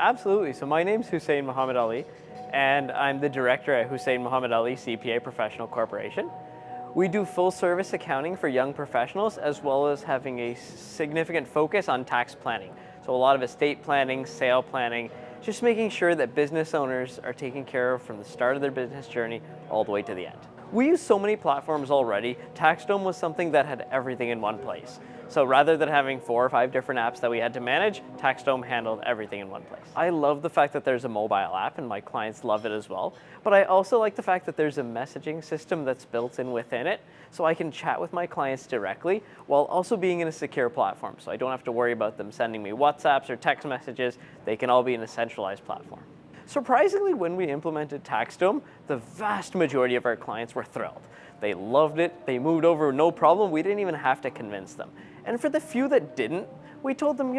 Absolutely. So my name's Hussein Muhammad Ali, and I'm the director at Hussein Muhammad Ali CPA Professional Corporation. We do full service accounting for young professionals, as well as having a significant focus on tax planning. So a lot of estate planning, sale planning, just making sure that business owners are taken care of from the start of their business journey all the way to the end. We use so many platforms already. TaxDome was something that had everything in one place. So rather than having 4 or 5 different apps that we had to manage, TaxDome handled everything in one place. I love the fact that there's a mobile app, and my clients love it as well. But I also like the fact that there's a messaging system that's built in within it, so I can chat with my clients directly while also being in a secure platform. So I don't have to worry about them sending me WhatsApps or text messages. They can all be in a centralized platform. Surprisingly, when we implemented TaxDome, the vast majority of our clients were thrilled. They loved it, they moved over no problem, we didn't even have to convince them. And for the few that didn't, we told them,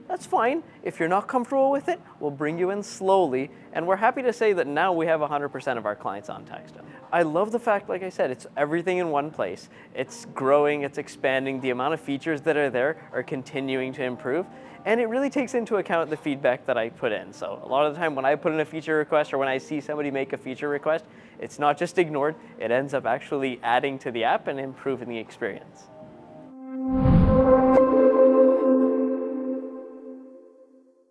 that's fine. If you're not comfortable with it, we'll bring you in slowly, and we're happy to say that now we have 100% of our clients on TaxDome. I love the fact, like I said, it's everything in one place. It's growing, it's expanding, the amount of features that are there are continuing to improve, and it really takes into account the feedback that I put in. So a lot of the time when I put in a feature request or when I see somebody make a feature request, it's not just ignored, it ends up actually adding to the app and improving the experience.